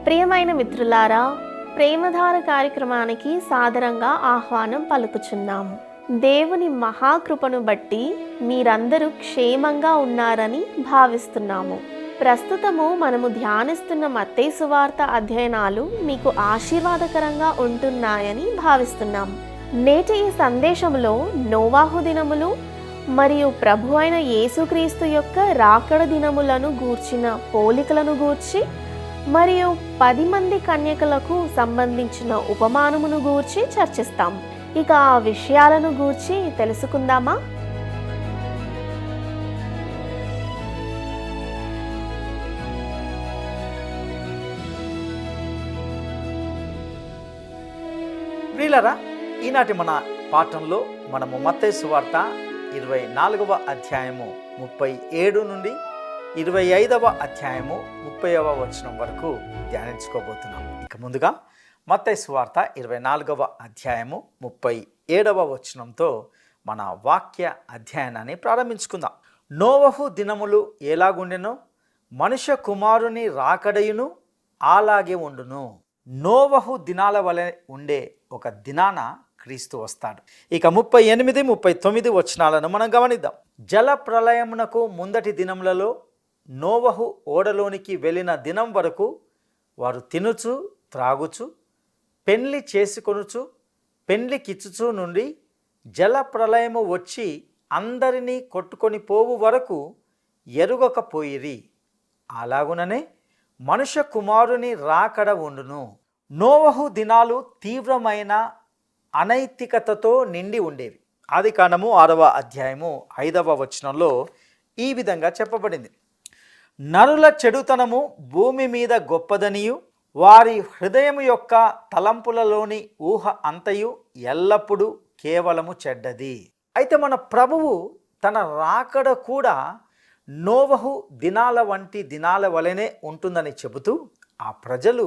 ప్రియమైన మిత్రులారా, ప్రేమధార కార్యక్రమానికి సాదరంగా ఆహ్వానం పలుకుచున్నాము. దేవుని మహాకృపను బట్టి మీరందరూ క్షేమంగా ఉన్నారని భావిస్తున్నాము. ప్రస్తుతము మనము ధ్యానిస్తున్న మత్తయి సువార్త అధ్యయనాలు మీకు ఆశీర్వాదకరంగా ఉంటున్నాయని భావిస్తున్నాము. నేటి ఈ సందేశంలో నోవాహు దినములు మరియు ప్రభు అయిన యేసుక్రీస్తు యొక్క రాకడ దినములను గూర్చిన పోలికలను గూర్చి మరియు 10 మంది కన్యకలకు సంబంధించిన ఉపమానమును గూర్చి చర్చిస్తాం. ఇక ఆ విషయాలను గూర్చి తెలుసుకుందామా? ప్రియులారా, ఈనాటి మన పాఠంలో మనము మత్తయి సువార్త 24వ అధ్యాయము 37 నుండి 25వ అధ్యాయము 30వ వచనం వరకు ధ్యానించుకోబోతున్నాం. ఇక ముందుగా మత్తయి సువార్త 24వ అధ్యాయము 37వ వచనంతో మన వాక్య అధ్యయనాన్ని ప్రారంభించుకుందాం. నోవహు దినములు ఎలాగుండెనో మనుష్య కుమారుని రాకడయును అలాగే ఉండును. నోవహు దినాల వలె ఉండే ఒక దినాన క్రీస్తు వస్తాడు. ఇక 38, 39 వచనాలను మనం గమనిద్దాం. జల ప్రళయమునకు ముందటి దినములలో నోవహు ఓడలోనికి వెళ్ళిన దినం వరకు వారు తినుచు త్రాగుచు పెండ్లి చేసుకొనుచు పెండ్లికిచ్చుచు నుండి జల ప్రళయము వచ్చి అందరినీ కొట్టుకొని పోవు వరకు ఎరుగకపోయిరి. అలాగుననే మనుష్య కుమారుని రాకడ ఉండును. నోవహు దినాలు తీవ్రమైన అనైతికతతో నిండి ఉండేవి. ఆదికాండము 6వ అధ్యాయము 5వ వచనంలో ఈ విధంగా చెప్పబడింది. నరుల చెడుతనము భూమి మీద గొప్పదనియు వారి హృదయము యొక్క తలంపులలోని ఊహ అంతయు ఎల్లప్పుడూ కేవలము చెడ్డది. అయితే మన ప్రభువు తన రాకడ కూడా నోవహు దినాల వంటి దినాల వలెనే ఉంటుందని చెబుతూ ఆ ప్రజలు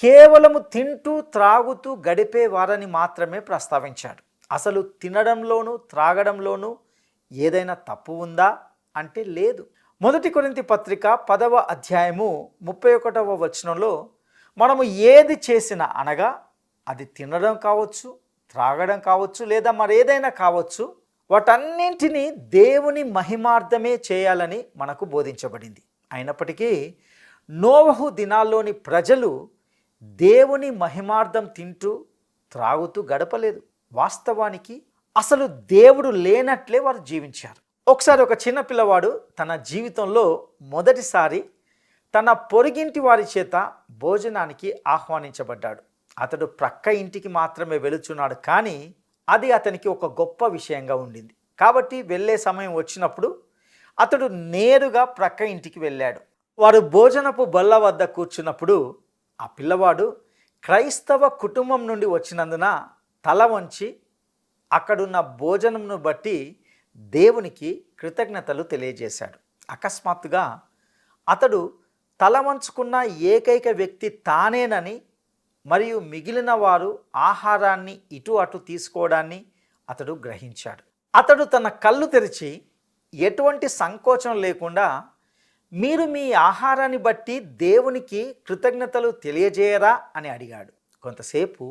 కేవలము తింటూ త్రాగుతూ గడిపేవారని మాత్రమే ప్రస్తావించాడు. అసలు తినడంలోనూ త్రాగడంలోనూ ఏదైనా తప్పు ఉందా అంటే లేదు. మొదటి కొరింథీ పత్రిక 10వ అధ్యాయము 31వ వచనంలో మనము ఏది చేసినా అనగా అది తినడం కావచ్చు, త్రాగడం కావచ్చు, లేదా మరేదైనా కావచ్చు, వాటన్నింటినీ దేవుని మహిమార్థమే చేయాలని మనకు బోధించబడింది. అయినప్పటికీ నోవహు దినాల్లోని ప్రజలు దేవుని మహిమార్థం తింటూ త్రాగుతూ గడపలేదు. వాస్తవానికి అసలు దేవుడు లేనట్లే వారు జీవించారు. ఒకసారి ఒక చిన్న పిల్లవాడు తన జీవితంలో మొదటిసారి తన పొరుగింటి వారి చేత భోజనానికి ఆహ్వానించబడ్డాడు. అతడు ప్రక్క ఇంటికి మాత్రమే వెళుచున్నాడు, కానీ అది అతనికి ఒక గొప్ప విషయంగా ఉండింది. కాబట్టి వెళ్ళే సమయం వచ్చినప్పుడు అతడు నేరుగా ప్రక్క ఇంటికి వెళ్ళాడు. వారు భోజనపు బల్ల వద్ద కూర్చున్నప్పుడు ఆ పిల్లవాడు క్రైస్తవ కుటుంబం నుండి వచ్చినందున తల వంచి అక్కడున్న భోజనంను బట్టి దేవునికి కృతజ్ఞతలు తెలియజేశాడు. అకస్మాత్తుగా అతడు తల వంచుకున్న ఏకైక వ్యక్తి తానేనని మరియు మిగిలిన వారు ఆహారాన్ని ఇటు అటు తీసుకోవడాన్ని అతడు గ్రహించాడు. అతడు తన కళ్ళు తెరిచి ఎటువంటి సంకోచం లేకుండా, మీరు మీ ఆహారాన్ని బట్టి దేవునికి కృతజ్ఞతలు తెలియజేయరా అని అడిగాడు. కొంతసేపు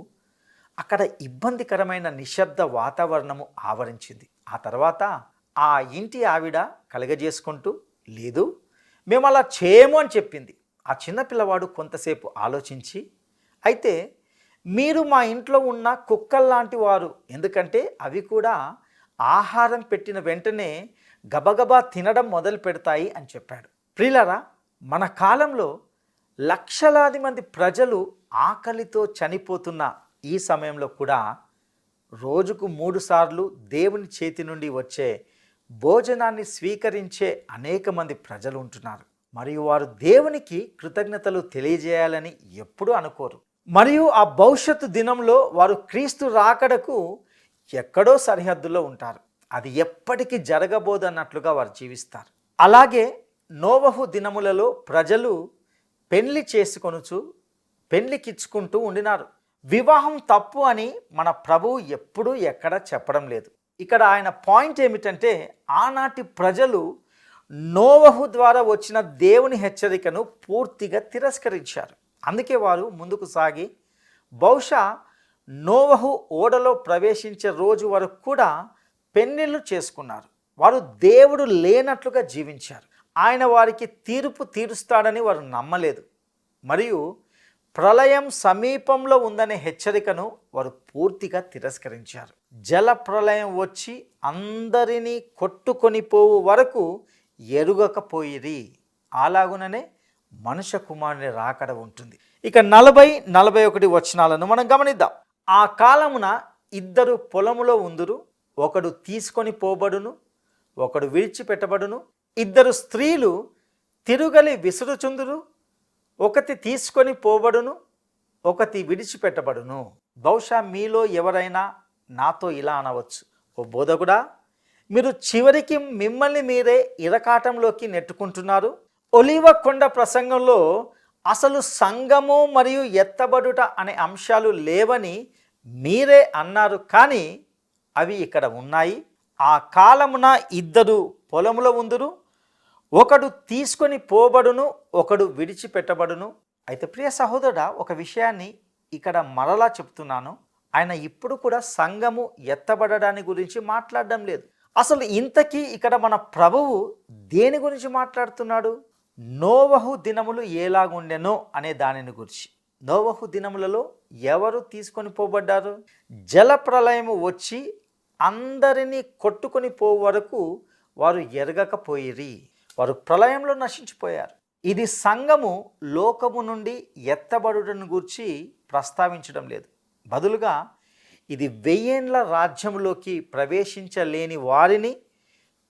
అక్కడ ఇబ్బందికరమైన నిశ్శబ్ద వాతావరణము ఆవరించింది. ఆ తర్వాత ఆ ఇంటి ఆవిడ కలగజేసుకుంటూ, లేదు, మేము అలా చేయము అని చెప్పింది. ఆ చిన్న పిల్లవాడు కొంతసేపు ఆలోచించి, అయితే మీరు మా ఇంట్లో ఉన్న కుక్కల్లాంటి వారు, ఎందుకంటే అవి కూడా ఆహారం పెట్టిన వెంటనే గబగబా తినడం మొదలు పెడతాయి అని చెప్పాడు. ప్రియులారా, మన కాలంలో లక్షలాది మంది ప్రజలు ఆకలితో చనిపోతున్న ఈ సమయంలో కూడా రోజుకు 3 సార్లు దేవుని చేతి నుండి వచ్చే భోజనాన్ని స్వీకరించే అనేక మంది ప్రజలు ఉంటున్నారు. మరియు వారు దేవునికి కృతజ్ఞతలు తెలియజేయాలని ఎప్పుడూ అనుకోరు. మరియు ఆ భవిష్యత్తు దినంలో వారు క్రీస్తు రాకడకు ఎక్కడో సరిహద్దులో ఉంటారు. అది ఎప్పటికీ జరగబోదన్నట్లుగా వారు జీవిస్తారు. అలాగే నోవహు దినములలో ప్రజలు పెండ్లి చేసుకొనుచు పెండ్లికిచ్చుకుంటూ ఉండినారు. వివాహం తప్పు అని మన ప్రభువు ఎప్పుడూ ఎక్కడ చెప్పడం లేదు. ఇక్కడ ఆయన పాయింట్ ఏమిటంటే, ఆనాటి ప్రజలు నోవహు ద్వారా వచ్చిన దేవుని హెచ్చరికను పూర్తిగా తిరస్కరించారు. అందుకే వారు ముందుకు సాగి బహుశా నోవహు ఓడలో ప్రవేశించే రోజు వరకు కూడా పెన్నెళ్ళు చేసుకున్నారు. వారు దేవుడు లేనట్లుగా జీవించారు. ఆయన వారికి తీర్పు తీరుస్తాడని వారు నమ్మలేదు. మరియు ప్రళయం సమీపంలో ఉందనే హెచ్చరికను వారు పూర్తిగా తిరస్కరించారు. జల ప్రళయం వచ్చి అందరినీ కొట్టుకొని పోవు వరకు ఎరుగకపోయిరి. అలాగుననే మనుష్య కుమారుని రాకడ ఉంటుంది. ఇక 40-41 వచనాలను మనం గమనిద్దాం. ఆ కాలమున ఇద్దరు పొలములో ఉందురు, ఒకడు తీసుకొని పోబడును, ఒకడు విడిచిపెట్టబడును. ఇద్దరు స్త్రీలు తిరుగలి విసురుచుందురు, ఒకటి తీసుకొని పోబడును, ఒకటి విడిచిపెట్టబడును. బహుశా మీలో ఎవరైనా నాతో ఇలా అనవచ్చు, ఓ బోధకుడా, మీరు చివరికి మిమ్మల్ని మీరే ఇరకాటంలోకి నెట్టుకుంటున్నారు. ఒలీవ కొండ ప్రసంగంలో అసలు సంఘము మరియు ఎత్తబడుట అనే అంశాలు లేవని మీరే అన్నారు, కానీ అవి ఇక్కడ ఉన్నాయి. ఆ కాలమున ఇద్దరు పొలములో ఉందురు, ఒకడు తీసుకొని పోబడును, ఒకడు విడిచిపెట్టబడును. అయితే ప్రియ సహోదరుడా, ఒక విషయాన్ని ఇక్కడ మరలా చెప్తున్నాను. ఆయన ఇప్పుడు కూడా సంఘము ఎత్తబడడాన్ని గురించి మాట్లాడడం లేదు. అసలు ఇంతకీ ఇక్కడ మన ప్రభువు దేని గురించి మాట్లాడుతున్నాడు? నోవహు దినములు ఎలాగుండెనో అనే దానిని గురించి. నోవహు దినములలో ఎవరు తీసుకొని పోబడ్డారు? జల ప్రళయము వచ్చి అందరినీ కొట్టుకొని పోవు వరకు వారు ఎరగకపోయిరి. వారు ప్రళయంలో నశించిపోయారు. ఇది సంఘము లోకము నుండి ఎత్తబడుటను గూర్చి ప్రస్తావించడం లేదు. బదులుగా ఇది 1000 ఏండ్ల రాజ్యంలోకి ప్రవేశించలేని వారిని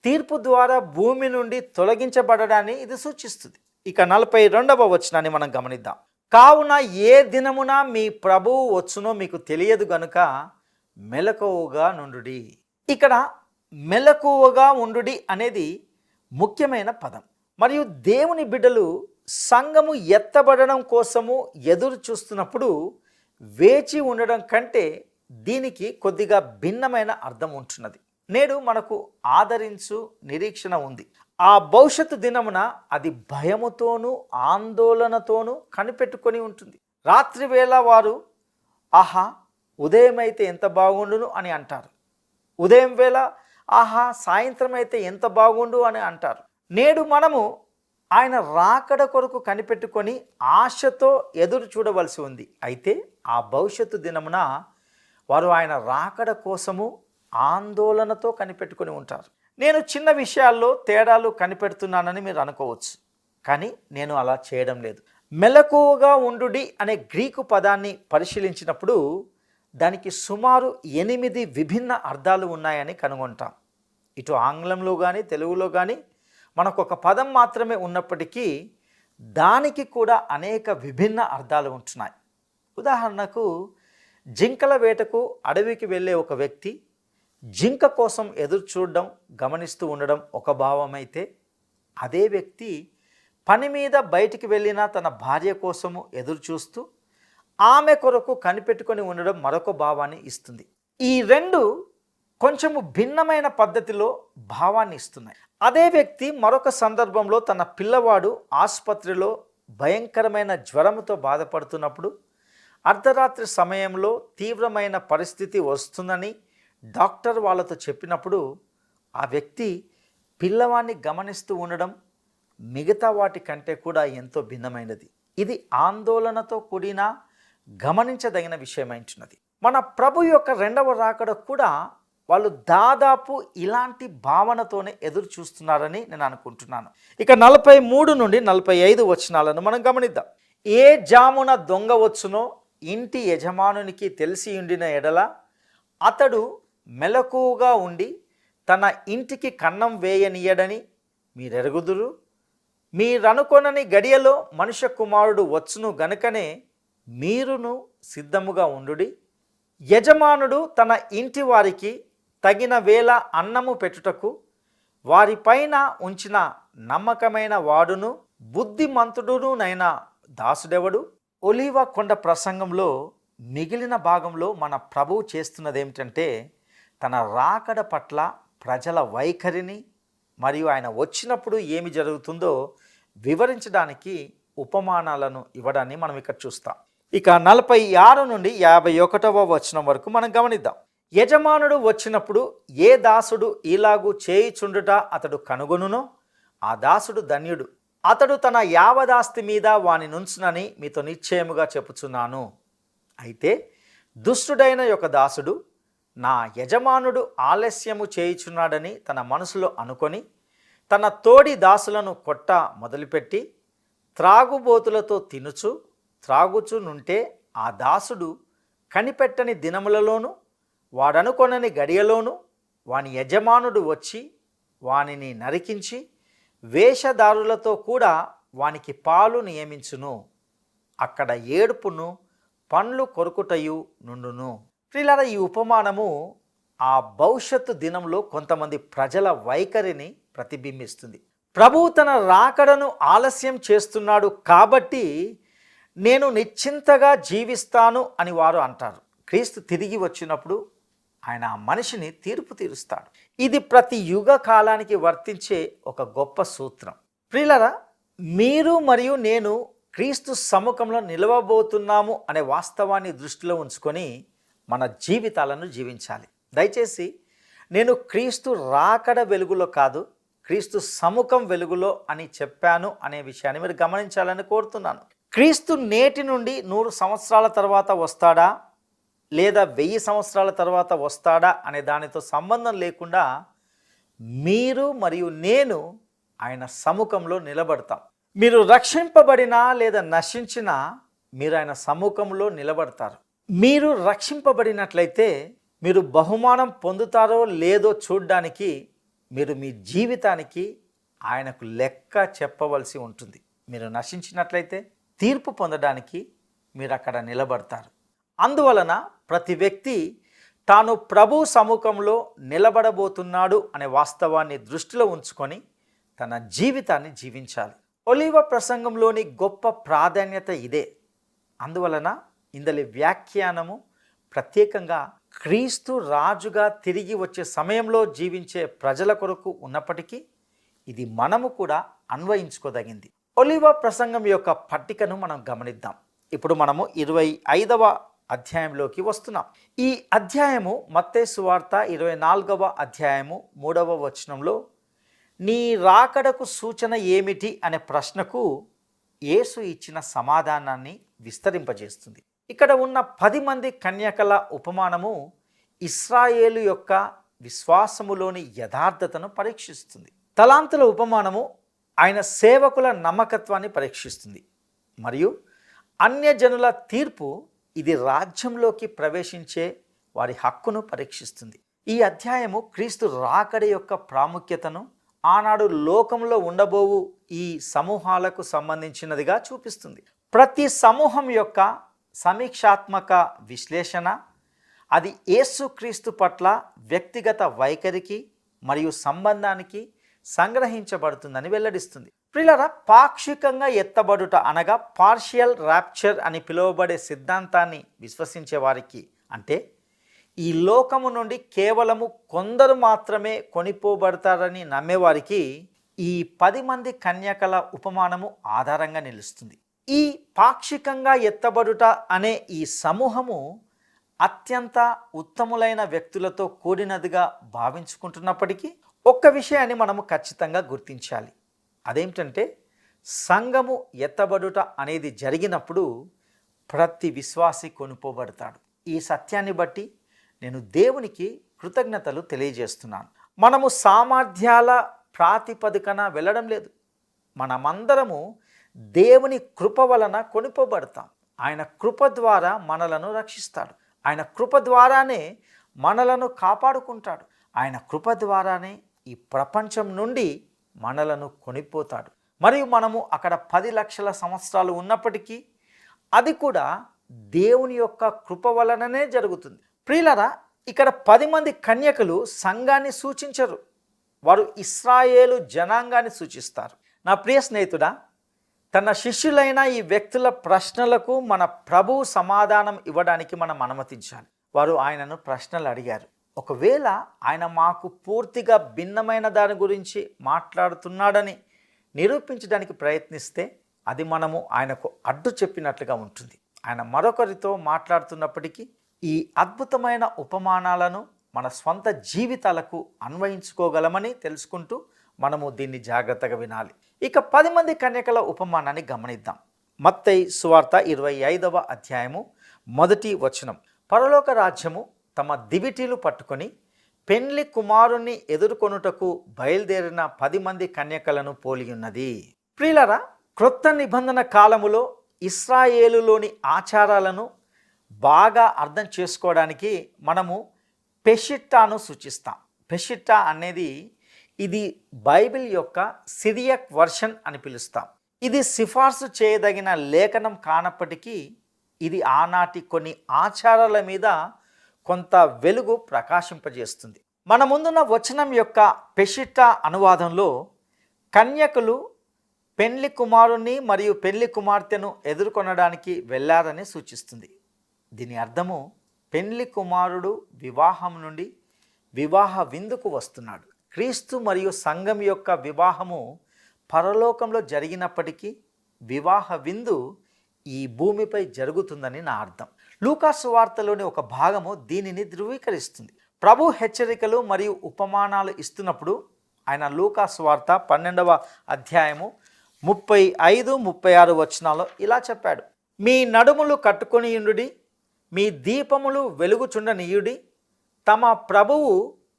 తీర్పు ద్వారా భూమి నుండి తొలగించబడడాన్ని ఇది సూచిస్తుంది. ఇక 42వ వచనాన్ని మనం గమనిద్దాం. కావున ఏ దినమున మీ ప్రభువు వచ్చునో మీకు తెలియదు గనుక మెలకువగా నుండుడి. ఇక్కడ మెలకువగా ఉండుడి అనేది ముఖ్యమైన పదం. మరియు దేవుని బిడ్డలు సంఘము ఎత్తబడడం కోసము ఎదురు చూస్తున్నప్పుడు వేచి ఉండడం కంటే దీనికి కొద్దిగా భిన్నమైన అర్థం ఉంటున్నది. నేడు మనకు ఆదరించు నిరీక్షణ ఉంది. ఆ భవిష్యత్తు దినమున అది భయముతోనూ ఆందోళనతోనూ కనిపెట్టుకొని ఉంటుంది. రాత్రి వేళ వారు ఆహా ఉదయం అయితే ఎంత బాగుండును అని అంటారు. ఉదయం వేళ ఆహా సాయంత్రం అయితే ఎంత బాగుండు అని అంటారు. నేడు మనము ఆయన రాకడ కొరకు కనిపెట్టుకొని ఆశతో ఎదురు చూడవలసి ఉంది. అయితే ఆ భవిష్యత్తు దినమున వారు ఆయన రాకడ కోసము ఆందోళనతో కనిపెట్టుకొని ఉంటారు. నేను చిన్న విషయాల్లో తేడాలు కనిపెడుతున్నానని మీరు అనుకోవచ్చు, కానీ నేను అలా చేయడం లేదు. మెలకువగా ఉండుడి అనే గ్రీకు పదాన్ని పరిశీలించినప్పుడు దానికి సుమారు 8 విభిన్న అర్థాలు ఉన్నాయని కనుగొంటాం. ఇటు ఆంగ్లంలో కానీ తెలుగులో కానీ మనకు ఒక పదం మాత్రమే ఉన్నప్పటికీ దానికి కూడా అనేక విభిన్న అర్థాలు ఉంటున్నాయి. ఉదాహరణకు జింకల వేటకు అడవికి వెళ్ళే ఒక వ్యక్తి జింక కోసం ఎదురు చూడడం గమనిస్తూ ఉండడం ఒక భావమైతే, అదే వ్యక్తి పని మీద బయటికి వెళ్ళిన తన భార్య కోసము ఎదురు చూస్తూ ఆమె కొరకు కనిపెట్టుకొని ఉండడం మరొక భావాన్ని ఇస్తుంది. ఈ రెండు కొంచెము భిన్నమైన పద్ధతిలో భావాన్ని ఇస్తున్నాయి. అదే వ్యక్తి మరొక సందర్భంలో తన పిల్లవాడు ఆసుపత్రిలో భయంకరమైన జ్వరంతో బాధపడుతున్నప్పుడు అర్ధరాత్రి సమయంలో తీవ్రమైన పరిస్థితి వస్తుందని డాక్టర్ వాళ్ళతో చెప్పినప్పుడు ఆ వ్యక్తి పిల్లవాడిని గమనిస్తూ ఉండడం మిగతా వాటి కంటే కూడా ఎంతో భిన్నమైనది. ఇది ఆందోళనతో కూడిన గమనించదగిన విషయమైంటున్నది. మన ప్రభు యొక్క రెండవ రాకడ కూడా వాళ్ళు దాదాపు ఇలాంటి భావనతోనే ఎదురు చూస్తున్నారని నేను అనుకుంటున్నాను. ఇక 43 నుండి 45 వచనాలను మనం గమనిద్దాం. ఏ జామున దొంగ వచ్చునో ఇంటి యజమానునికి తెలిసి ఉండిన ఎడల అతడు మెలకువగా ఉండి తన ఇంటికి కన్నం వేయనీయడని మీరెరుగుదురు. మీరనుకొనని గడియలో మనుష్య కుమారుడు వచ్చును గనుకనే మీరును సిద్ధముగా ఉండుడి. యజమానుడు తన ఇంటి వారికి తగిన వేళ అన్నము పెట్టుటకు వారిపైన ఉంచిన నమ్మకమైన వాడును బుద్ధిమంతుడునైన దాసుడెవడు? ఒలీవ కొండ ప్రసంగంలో మిగిలిన భాగంలో మన ప్రభువు చేస్తున్నది ఏమిటంటే తన రాకడ పట్ల ప్రజల వైఖరిని మరియు ఆయన వచ్చినప్పుడు ఏమి జరుగుతుందో వివరించడానికి ఉపమానాలను ఇవ్వడాన్ని మనం ఇక్కడ చూస్తాం. ఇక 46 నుండి 51వ వచనం వరకు మనం గమనిద్దాం. యజమానుడు వచ్చినప్పుడు ఏ దాసుడు ఇలాగు చేయిచుండుట అతడు కనుగొనునో ఆ దాసుడు ధన్యుడు. అతడు తన యావదాస్తి మీద వాని నుంచునని మీతో నిశ్చయముగా చెప్పుచున్నాను. అయితే దుష్టుడైన ఒక దాసుడు నా యజమానుడు ఆలస్యము చేయుచున్నాడని తన మనసులో అనుకొని తన తోడి దాసులను కొట్ట మొదలుపెట్టి త్రాగుబోతులతో తినుచు త్రాగుచునుంటే ఆ దాసుడు కనిపెట్టని దినములలోనూ వాడనుకొనని గడియలోనూ వాని యజమానుడు వచ్చి వానిని నరికించి వేషధారులతో కూడా వానికి పాలు నియమించును. అక్కడ ఏడుపును పండ్లు కొరుకుటయు నుండును. ప్రియులారా, ఈ ఉపమానము ఆ భవిష్యత్తు దినంలో కొంతమంది ప్రజల వైఖరిని ప్రతిబింబిస్తుంది. ప్రభువు తన రాకడను ఆలస్యం చేస్తున్నాడు కాబట్టి నేను నిశ్చింతగా జీవిస్తాను అని వారు అంటారు. క్రీస్తు తిరిగి వచ్చినప్పుడు ఆయన ఆ మనిషిని తీర్పు తీరుస్తాడు. ఇది ప్రతి యుగ కాలానికి వర్తించే ఒక గొప్ప సూత్రం. ప్రియులారా, మీరు మరియు నేను క్రీస్తు సముఖంలో నిలవబోతున్నాము అనే వాస్తవాన్ని దృష్టిలో ఉంచుకొని మన జీవితాలను జీవించాలి. దయచేసి నేను క్రీస్తు రాకడ వెలుగులో కాదు, క్రీస్తు సముఖం వెలుగులో అని చెప్పాను అనే విషయాన్ని మీరు గమనించాలని కోరుతున్నాను. క్రీస్తు నేటి నుండి 100 సంవత్సరాల తర్వాత వస్తాడా లేదా 1000 సంవత్సరాల తర్వాత వస్తాడా అనే దానితో సంబంధం లేకుండా మీరు మరియు నేను ఆయన సముఖంలో నిలబడతాం. మీరు రక్షింపబడినా లేదా నశించినా మీరు ఆయన సముఖంలో నిలబడతారు. మీరు రక్షింపబడినట్లయితే మీరు బహుమానం పొందుతారో లేదో చూడడానికి మీరు మీ జీవితానికి ఆయనకు లెక్క చెప్పవలసి ఉంటుంది. మీరు నశించినట్లయితే తీర్పు పొందడానికి మీరు అక్కడ నిలబడతారు. అందువలన ప్రతి వ్యక్తి తాను ప్రభు సముఖంలో నిలబడబోతున్నాడు అనే వాస్తవాన్ని దృష్టిలో ఉంచుకొని తన జీవితాన్ని జీవించాలి. ఒలీవ ప్రసంగంలోని గొప్ప ప్రాధాన్యత ఇదే. అందువలన ఇందలి వ్యాఖ్యానము ప్రత్యేకంగా క్రీస్తు రాజుగా తిరిగి వచ్చే సమయంలో జీవించే ప్రజల కొరకు ఉన్నప్పటికీ ఇది మనము కూడా అన్వయించుకోదగింది. ఒలీవ ప్రసంగం యొక్క పట్టికను మనం గమనిద్దాం. ఇప్పుడు మనము 25వ అధ్యాయంలోకి వస్తున్నాం. ఈ అధ్యాయము మత్తయి సువార్త 24వ అధ్యాయము 3వ వచనంలో నీ రాకడకు సూచన ఏమిటి అనే ప్రశ్నకు యేసు ఇచ్చిన సమాధానాన్ని విస్తరింపజేస్తుంది. ఇక్కడ ఉన్న 10 మంది కన్యకల ఉపమానము ఇశ్రాయేలు యొక్క విశ్వాసములోని యథార్థతను పరీక్షిస్తుంది. తలాంతుల ఉపమానము ఆయన సేవకుల నమ్మకత్వాన్ని పరీక్షిస్తుంది. మరియు అన్యజనుల తీర్పు ఇది రాజ్యంలోకి ప్రవేశించే వారి హక్కును పరీక్షిస్తుంది. ఈ అధ్యాయము క్రీస్తు రాకడ యొక్క ప్రాముఖ్యతను ఆనాడు లోకంలో ఉండబోవు ఈ సమూహాలకు సంబంధించినదిగా చూపిస్తుంది. ప్రతి సమూహం యొక్క సమీక్షాత్మక విశ్లేషణ అది యేసుక్రీస్తు పట్ల వ్యక్తిగత వైఖరికి మరియు సంబంధానికి సంగ్రహించబడుతుందని వెల్లడిస్తుంది. ప్రియులారా, పాక్షికంగా ఎత్తబడుట అనగా పార్షియల్ ర్యాప్చర్ అని పిలువబడే సిద్ధాంతాన్ని విశ్వసించే వారికి, అంటే ఈ లోకము నుండి కేవలము కొందరు మాత్రమే కొనిపోబడతారని నమ్మేవారికి ఈ 10 మంది కన్యకల ఉపమానము ఆధారంగా నిలుస్తుంది. ఈ పాక్షికంగా ఎత్తబడుట అనే ఈ సమూహము అత్యంత ఉత్తములైన వ్యక్తులతో కూడినదిగా భావించుకుంటున్నప్పటికీ ఒక్క విషయాన్ని మనము ఖచ్చితంగా గుర్తించాలి. అదేమిటంటే సంఘము ఎత్తబడుట అనేది జరిగినప్పుడు ప్రతి విశ్వాసి కొనుపోబడతాడు. ఈ సత్యాన్ని బట్టి నేను దేవునికి కృతజ్ఞతలు తెలియజేస్తున్నాను. మనము సామర్థ్యాల ప్రాతిపదికన వెళ్ళడం లేదు. మనమందరము దేవుని కృప వలన కొనుపోబడతాం. ఆయన కృప ద్వారా మనలను రక్షిస్తాడు. ఆయన కృప ద్వారానే మనలను కాపాడుకుంటాడు. ఆయన కృప ద్వారానే ఈ ప్రపంచం నుండి మనలను కొనిపోతాడు. మరియు మనము అక్కడ 10 లక్షల సంవత్సరాలు ఉన్నప్పటికీ అది కూడా దేవుని యొక్క కృప వలననే జరుగుతుంది. ప్రియులారా, ఇక్కడ 10 మంది కన్యకలు సంఘాన్ని సూచించరు, వారు ఇశ్రాయేలు జనాంగాన్ని సూచిస్తారు. నా ప్రియ స్నేహితుడా, తన శిష్యులైన ఈ వ్యక్తుల ప్రశ్నలకు మన ప్రభువు సమాధానం ఇవ్వడానికి మనం అనుమతించాలి. వారు ఆయనను ప్రశ్నలు అడిగారు. ఒకవేళ ఆయన మాకు పూర్తిగా భిన్నమైన దాని గురించి మాట్లాడుతున్నాడని నిరూపించడానికి ప్రయత్నిస్తే అది మనము ఆయనకు అడ్డు చెప్పినట్లుగా ఉంటుంది. ఆయన మరొకరితో మాట్లాడుతున్నప్పటికీ ఈ అద్భుతమైన ఉపమానాలను మన స్వంత జీవితాలకు అన్వయించుకోగలమని తెలుసుకుంటూ మనము దీన్ని జాగ్రత్తగా వినాలి. ఇక 10 మంది కన్యకల ఉపమానాన్ని గమనిద్దాం. మత్తయి సువార్త 25వ అధ్యాయము 1వ వచనం. పరలోక రాజ్యము తమ దివిటీలు పట్టుకొని పెండ్లి కుమారుణ్ణి ఎదుర్కొనుటకు బయలుదేరిన 10 మంది కన్యకలను పోలియున్నది. ప్రియులారా, క్రొత్త నిబంధన కాలములో ఇశ్రాయేలులోని ఆచారాలను బాగా అర్థం చేసుకోవడానికి మనము పెషిట్టాను సూచిస్తాం. పెషిట్టా అనేది ఇది బైబిల్ యొక్క సిరియక్ వర్షన్ అని పిలుస్తాం. ఇది సిఫార్సు చేయదగిన లేఖనం కానప్పటికీ ఇది ఆనాటి కొన్ని ఆచారాల మీద కొంత వెలుగు ప్రకాశింపజేస్తుంది. మన ముందున్న వచనం యొక్క పెషిట్టా అనువాదంలో కన్యకులు పెండ్లి కుమారుణ్ణి మరియు పెళ్లి కుమార్తెను ఎదుర్కొనడానికి వెళ్ళారని సూచిస్తుంది. దీని అర్థము పెండ్లి కుమారుడు వివాహం నుండి వివాహ విందుకు వస్తున్నాడు. క్రీస్తు మరియు సంఘం యొక్క వివాహము పరలోకంలో జరిగినప్పటికీ వివాహ విందు ఈ భూమిపై జరుగుతుందని నా అర్థం. లూకా సువార్తలోని ఒక భాగము దీనిని ధృవీకరిస్తుంది. ప్రభు హెచ్చరికలు మరియు ఉపమానాలు ఇస్తున్నప్పుడు ఆయన లూకా సువార్త 12వ అధ్యాయము 35, 36 వచనాల్లో ఇలా చెప్పాడు. మీ నడుములు కట్టుకొనియుండుడి, మీ దీపములు వెలుగుచుండనీయుడి. తమ ప్రభువు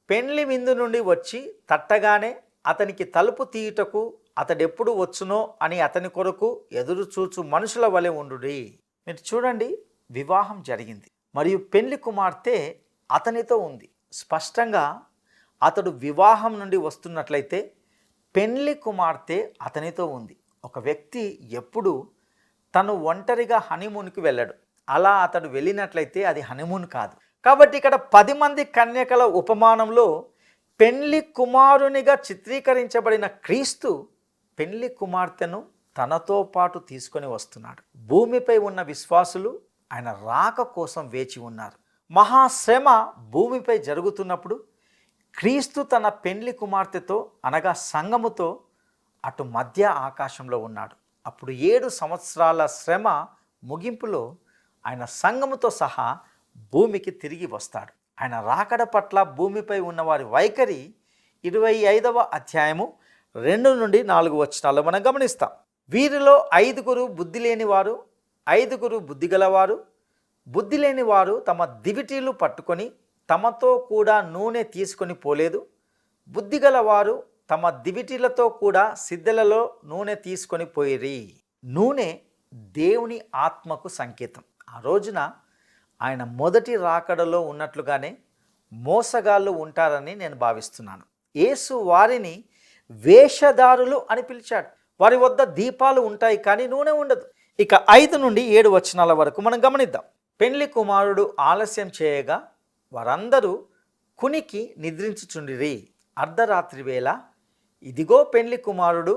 పెండ్లి విందు నుండి వచ్చి తట్టగానే అతనికి తలుపు తీయుటకు అతడెప్పుడు వచ్చునో అని అతని కొరకు ఎదురు చూచు మనుషుల వలె ఉండుడి. మీరు చూడండి, వివాహం జరిగింది మరియు పెండ్లి కుమార్తె అతనితో ఉంది. స్పష్టంగా అతడు వివాహం నుండి వస్తున్నట్లయితే పెండ్లి కుమార్తె అతనితో ఉంది. ఒక వ్యక్తి ఎప్పుడు తను ఒంటరిగా హనీమూన్కి వెళ్ళడు. అలా అతడు వెళ్ళినట్లయితే అది హనీమూన్ కాదు. కాబట్టి ఇక్కడ 10 మంది కన్యకల ఉపమానంలో పెండ్లి కుమారునిగా చిత్రీకరించబడిన క్రీస్తు పెండ్లి కుమార్తెను తనతో పాటు తీసుకొని వస్తున్నాడు. భూమిపై ఉన్న విశ్వాసులు ఆయన రాక కోసం వేచి ఉన్నారు. మహాశ్రమ భూమిపై జరుగుతున్నప్పుడు క్రీస్తు తన పెండ్లి కుమార్తెతో అనగా సంఘముతో అటు మధ్య ఆకాశంలో ఉన్నాడు. అప్పుడు 7 సంవత్సరాల శ్రమ ముగింపులో ఆయన సంఘముతో సహా భూమికి తిరిగి వస్తాడు. ఆయన రాకడ పట్ల భూమిపై ఉన్నవారి వైఖరి 25వ అధ్యాయము 2 నుండి 4 వచనాల్లో మనం గమనిస్తాం. వీరిలో 5 బుద్ధి లేనివారు, 5 బుద్ధిగలవారు. బుద్ధి లేనివారు తమ దివిటీలు పట్టుకొని తమతో కూడా నూనె తీసుకొని పోలేదు. బుద్ధిగలవారు తమ దివిటీలతో కూడా సిద్ధలలో నూనె తీసుకొని పోయిరి. నూనె దేవుని ఆత్మకు సంకేతం. ఆ రోజున ఆయన మొదటి రాకడలో ఉన్నట్లుగానే మోసగాళ్ళు ఉంటారని నేను భావిస్తున్నాను. యేసు వారిని వేషధారులు అని పిలిచాడు. వారి వద్ద దీపాలు ఉంటాయి కానీ నూనె ఉండదు. ఇక 5 నుండి 7 వచనాల వరకు మనం గమనిద్దాం. పెండ్లి కుమారుడు ఆలస్యం చేయగా వారందరూ కునికి నిద్రించుచుండిరి. అర్ధరాత్రి వేళ ఇదిగో పెండ్లి కుమారుడు,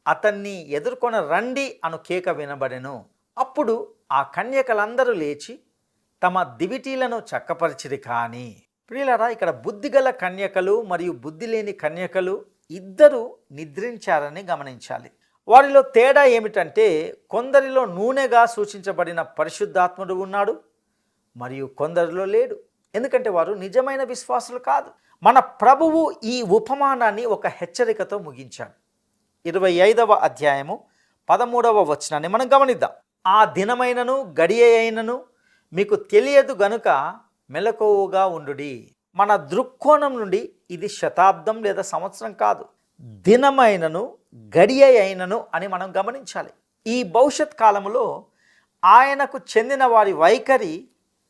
అతన్ని ఎదుర్కొన రండి అను కేక వినబడెను. అప్పుడు ఆ కన్యకలందరూ లేచి తమ దివిటీలను చక్కపరిచిరి. కానీ ప్రియులారా, ఇక్కడ బుద్ధిగల కన్యకలు మరియు బుద్ధి లేని కన్యకలు ఇద్దరు నిద్రించారని గమనించాలి. వారిలో తేడా ఏమిటంటే కొందరిలో నూనెగా సూచించబడిన పరిశుద్ధాత్ముడు ఉన్నాడు మరియు కొందరిలో లేడు. ఎందుకంటే వారు నిజమైన విశ్వాసులు కాదు. మన ప్రభువు ఈ ఉపమానాన్ని ఒక హెచ్చరికతో ముగించాడు. 25వ అధ్యాయము 13వ వచనాన్ని మనం గమనిద్దాం. ఆ దినమైనను గడియ అయినను మీకు తెలియదు గనుక మెలకువగా ఉండుడి. మన దృక్కోణం నుండి ఇది శతాబ్దం లేదా సంవత్సరం కాదు, దినమైనను గడియ అయినను అని మనం గమనించాలి. ఈ భవిష్యత్ కాలంలో ఆయనకు చెందిన వారి వైఖరి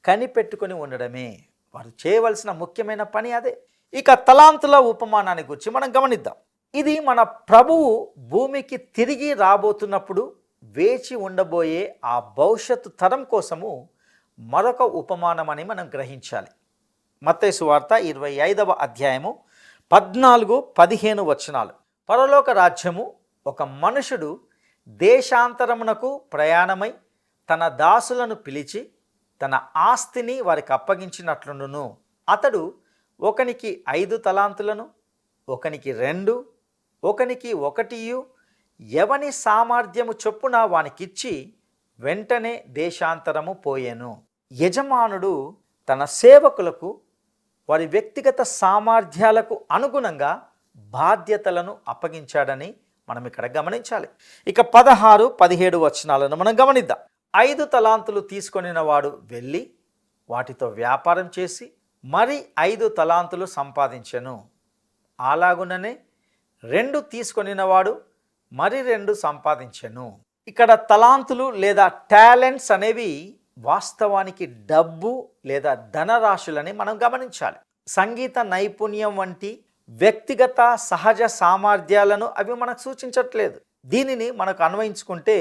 కనిపెట్టుకొని ఉండడమే వారు చేయవలసిన ముఖ్యమైన పని. అదే. ఇక తలాంతుల ఉపమానాన్ని గురించి మనం గమనిద్దాం. ఇది మన ప్రభువు భూమికి తిరిగి రాబోతున్నప్పుడు వేచి ఉండబోయే ఆ భవిష్యత్తు తరం కోసము మరొక ఉపమానం అని మనం గ్రహించాలి. మత్తయి సువార్త 25వ అధ్యాయము 14, 15 వచనాలు. పరలోక రాజ్యము ఒక మనుషుడు దేశాంతరమునకు ప్రయాణమై తన దాసులను పిలిచి తన ఆస్తిని వారికి అప్పగించినట్లుండును. అతడు ఒకనికి 5 తలాంతులను, ఒకనికి 2, ఒకనికి 1, ఎవని సామర్థ్యము చొప్పున వానికిచ్చి వెంటనే దేశాంతరము పోయెను. యజమానుడు తన సేవకులకు వారి వ్యక్తిగత సామర్థ్యాలకు అనుగుణంగా బాధ్యతలను అప్పగించాడని మనం ఇక్కడ గమనించాలి. ఇక 16, 17 వచనాలను మనం గమనిద్దాం. 5 తలాంతులు తీసుకొనిన వాడు వెళ్ళి వాటితో వ్యాపారం చేసి మరి 5 తలాంతులు సంపాదించెను. అలాగుననే 2 తీసుకొనినవాడు మరి 2 సంపాదించెను. ఇక్కడ తలాంతులు లేదా టాలెంట్స్ అనేవి వాస్తవానికి డబ్బు లేదా ధనరాశులని మనం గమనించాలి. సంగీత నైపుణ్యం వంటి వ్యక్తిగత సహజ సామర్థ్యాలను అవి మనకు సూచించట్లేదు. దీనిని మనకు అన్వయించుకుంటే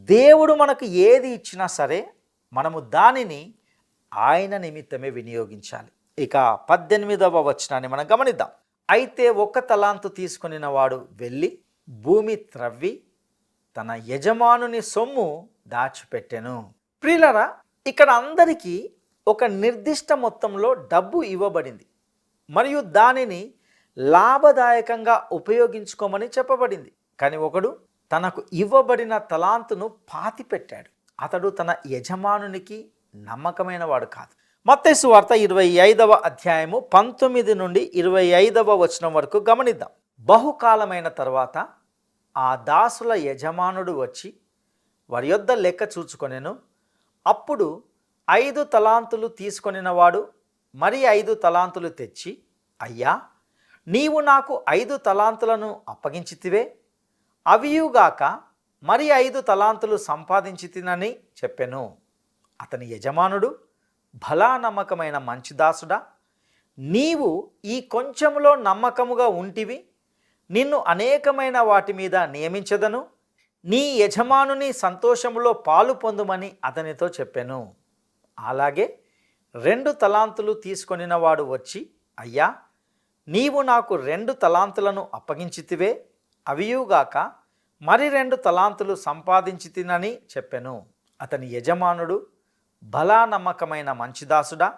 దేవుడు మనకు ఏది ఇచ్చినా సరే మనము దానిని ఆయన నిమిత్తమే వినియోగించాలి. ఇక 18వ వచనాన్ని మనం గమనిద్దాం. అయితే 1 తలాంతు తీసుకొనిన వాడు వెళ్ళి భూమి త్రవ్వి తన యజమానుని సొమ్ము దాచిపెట్టెను. ప్రియులారా, ఇక్కడ అందరికీ ఒక నిర్దిష్ట మొత్తంలో డబ్బు ఇవ్వబడింది మరియు దానిని లాభదాయకంగా ఉపయోగించుకోమని చెప్పబడింది. కానీ ఒకడు తనకు ఇవ్వబడిన తలాంతును పాతిపెట్టాడు. అతడు తన యజమానునికి నమ్మకమైన వాడు కాదు. మత్తయి సువార్త 25వ అధ్యాయము 19 నుండి 25వ వచనం వరకు గమనిద్దాం. బహుకాలమైన తర్వాత ఆ దాసుల యజమానుడు వచ్చి వారి యొద్ద లెక్క చూచుకొనెను. అప్పుడు 5 తలాంతులు తీసుకొనినవాడు మరి 5 తలాంతులు తెచ్చి, అయ్యా, నీవు నాకు 5 తలాంతులను అప్పగించితివే, అవియుగాక మరి 5 తలాంతులు సంపాదించితినని చెప్పెను. అతని యజమానుడు, భలా నమ్మకమైన మంచి దాసుడా, నీవు ఈ కొంచెములో నమ్మకముగా ఉంటివి, నిన్ను అనేకమైన వాటి మీద నియమించదను, నీ యజమానుని సంతోషములో పాలు పొందుమని అతనితో చెప్పెను. అలాగే 2 తలాంతులు తీసుకొనిన వాడు వచ్చి, అయ్యా, నీవు నాకు 2 తలాంతులను అప్పగించితివే, అవియుగాక మరి 2 తలాంతులు సంపాదించితినని చెప్పెను. అతని యజమానుడు, భలా నమ్మకమైన మంచిదాసుడా,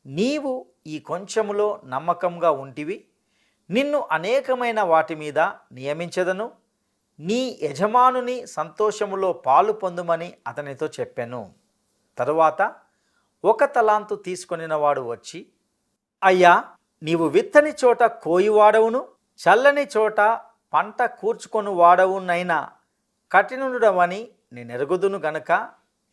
నీవు ఈ కొంచెములో నమ్మకంగా ఉంటివి, నిన్ను అనేకమైన వాటి మీద నియమించదను, నీ యజమానుని సంతోషములో పాలు పొందుమని అతనితో చెప్పెను. తరువాత 1 తలాంతు తీసుకొనిన వాడు వచ్చి, అయ్యా, నీవు విత్తని చోట కోయివాడవును, చల్లని చోట పంట కూర్చుకొని వాడవునైనా కఠినుడవని నేను ఎరుగుదును గనుక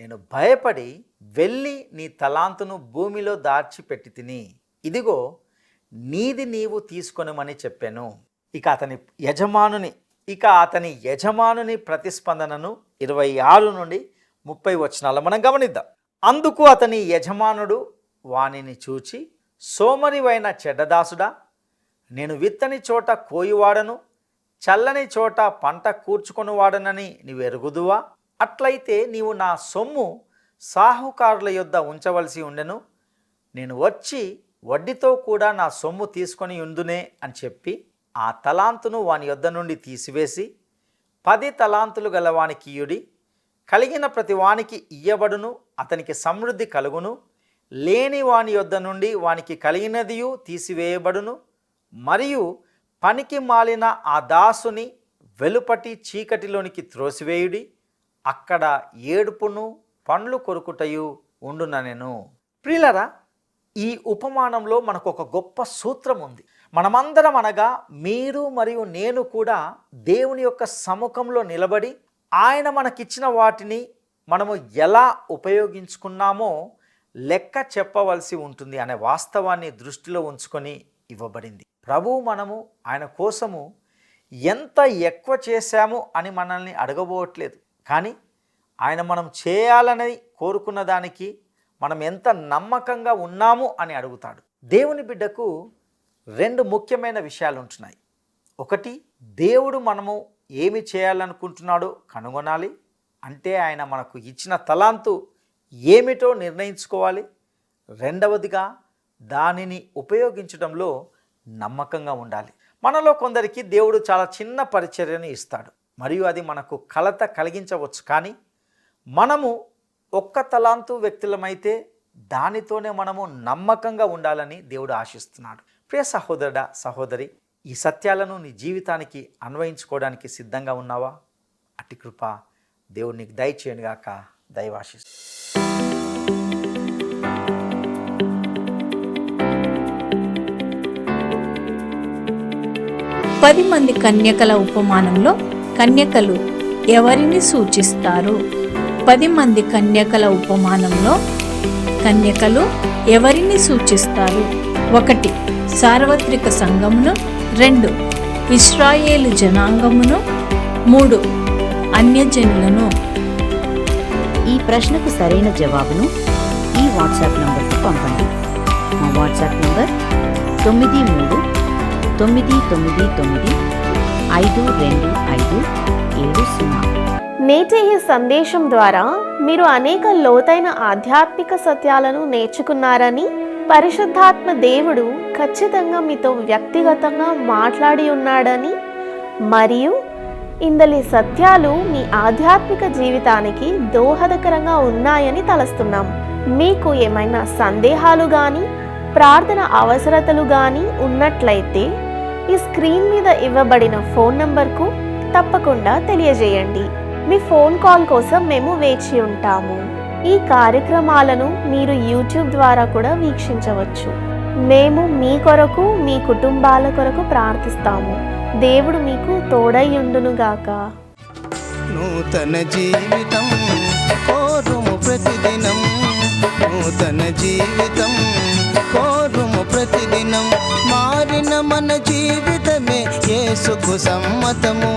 నేను భయపడి వెళ్ళి నీ తలాంతును భూమిలో దాచిపెట్టి తిని, ఇదిగో నీది నీవు తీసుకొనమని చెప్పాను. ఇక అతని యజమానుని ప్రతిస్పందనను 26 నుండి 30 వచనాలు మనం గమనిద్దాం. అందుకు అతని యజమానుడు వానిని చూచి, సోమరివైన చెడ్డదాసుడా, నేను విత్తని చోట కోయివాడను, చల్లని చోట పంట కూర్చుకొని వాడనని నీవు ఎరుగుదువా? అట్లయితే నీవు నా సొమ్ము సాహుకారుల యొద్ద ఉంచవలసి ఉండెను, నేను వచ్చి వడ్డీతో కూడా నా సొమ్ము తీసుకొని ఉందునే అని చెప్పి ఆ తలాంతును వాని యొద్ద నుండి తీసివేసి 10 తలాంతులు గలవానికి ఇయ్యుడి, కలిగిన ప్రతి వానికి ఇయ్యబడును, అతనికి సమృద్ధి కలుగును, లేని వాని యొద్ద నుండి వానికి కలిగినదియు తీసివేయబడును. మరియు పనికి మాలిన ఆ దాసుని వెలుపటి చీకటిలోనికి త్రోసివేయుడి, అక్కడ ఏడుపును పండ్లు కొరుకుటయు ఉండుననెను. ప్రియులరా, ఈ ఉపమానంలో మనకు ఒక గొప్ప సూత్రం ఉంది. మనమందరం అనగా మీరు మరియు నేను కూడా దేవుని యొక్క సముఖంలో నిలబడి ఆయన మనకిచ్చిన వాటిని మనము ఎలా ఉపయోగించుకున్నామో లెక్క చెప్పవలసి ఉంటుంది అనే వాస్తవాన్ని దృష్టిలో ఉంచుకొని ఇవ్వబడింది. ప్రభువు మనము ఆయన కోసము ఎంత ఎక్కువ చేశాము అని మనల్ని అడగబోవట్లేదు, కానీ ఆయన మనం చేయాలని కోరుకున్న దానికి మనం ఎంత నమ్మకంగా ఉన్నాము అని అడుగుతాడు. దేవుని బిడ్డకు 2 ముఖ్యమైన విషయాలు ఉంటున్నాయి. ఒకటి, దేవుడు మనము ఏమి చేయాలనుకుంటున్నాడో కనుగొనాలి, అంటే ఆయన మనకు ఇచ్చిన తలాంతు ఏమిటో నిర్ణయించుకోవాలి. రెండవదిగా, దానిని ఉపయోగించడంలో నమ్మకంగా ఉండాలి. మనలో కొందరికి దేవుడు చాలా చిన్న పరిచర్యను ఇస్తాడు మరియు అది మనకు కలత కలిగించవచ్చు, కానీ మనము 1 తలాంతు వ్యక్తులమైతే దానితోనే మనము నమ్మకంగా ఉండాలని దేవుడు ఆశిస్తున్నాడు. ప్రియ సహోదరుడా, సహోదరి, ఈ సత్యాలను నీ జీవితానికి అన్వయించుకోవడానికి సిద్ధంగా ఉన్నావా? అట్టి కృప దేవుడు నీకు దయచేయను గాక. దైవాశీస్సు. పది మంది కన్యకల ఉపమానంలో కన్యకలు ఎవరిని సూచిస్తారు? 10 మంది కన్యకల ఉపమానంలో కన్యకలు ఎవరిని సూచిస్తారు? 1 సార్వత్రిక సంఘమును, 2 ఇశ్రాయేలు జనాంగమును, 3 అన్యజనులను. ఈ ప్రశ్నకు సరైన జవాబును ఈ వాట్సాప్ నంబర్కు పంపండి. మా వాట్సాప్ నంబర్ 9399525570. నేటి ఈ సందేశం ద్వారా మీరు అనేక లోతైన ఆధ్యాత్మిక సత్యాలను నేర్చుకున్నారని, పరిశుద్ధాత్మ దేవుడు ఖచ్చితంగా మీతో వ్యక్తిగతంగా మాట్లాడి ఉన్నాడని, మరియు ఇందలి సత్యాలు మీ ఆధ్యాత్మిక జీవితానికి దోహదకరంగా ఉన్నాయని తలస్తున్నాం. మీకు ఏమైనా సందేహాలు కానీ ప్రార్థన అవసరతలు కానీ ఉన్నట్లయితే ఈ స్క్రీన్ మీద ఇవ్వబడిన ఫోన్ నంబర్కు తప్పకుండా తెలియజేయండి. మీ ఫోన్ కాల్ కోసం మేము వేచి ఉంటాము. ఈ కార్యక్రమాలను మీరు యూట్యూబ్ ద్వారా కూడా వీక్షించవచ్చు. మేము మీ కొరకు, మీ కుటుంబాల కొరకు ప్రార్థిస్తాము. దేవుడు మీకు తోడైయుండునుగాక. నూతన జీవితం కోరుము ప్రతిదినం, నూతన జీవితం కోరుము ప్రతిదినం. మారిన మన జీవితమే యేసుకు సమ్మతము,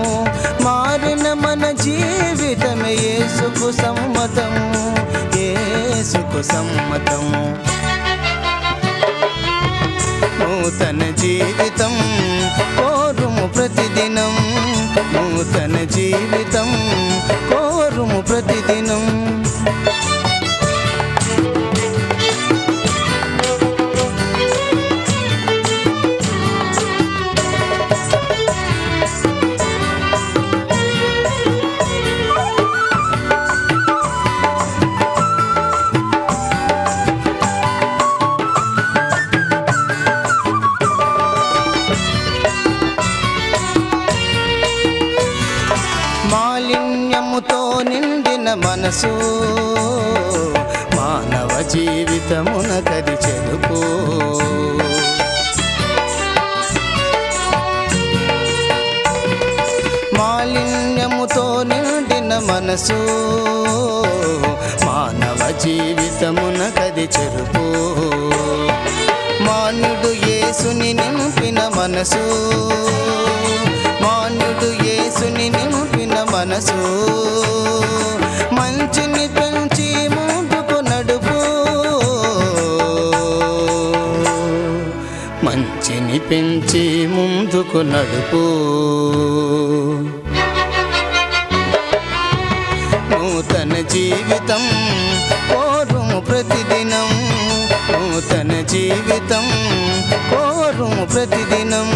మారిన మన జీవితమే యేసుకు సమ్మతము, యేసుకు సమ్మతము. నూతన జీవితం కోరుము ప్రతిదినం, నూతన జీవితం కోరుము ప్రతిదినం. మాలిన్యముతో నిండిన మనసు మానవ జీవితమునకది చెరుపు. మాలిన్యముతో నిండిన మనసు మానవ జీవితమునకది చెరుపు. మాన్యుడు యేసుని నింపిన మనసు, మాన్యుడు యేసుని నింపిన మనసు మంచిని పెంచి ముందుకు నడుపు, మంచిని పెంచి ముందుకు నడుపు. నూతన జీవితం కోరుము ప్రతిదినం, నూతన జీవితం కోరుము ప్రతిదినం.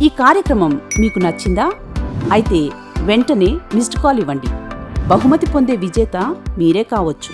ఈ కార్యక్రమం మీకు నచ్చిందా? అయితే వెంటనే మిస్డ్ కాల్ ఇవ్వండి. బహుమతి పొందే విజేత మీరే కావచ్చు.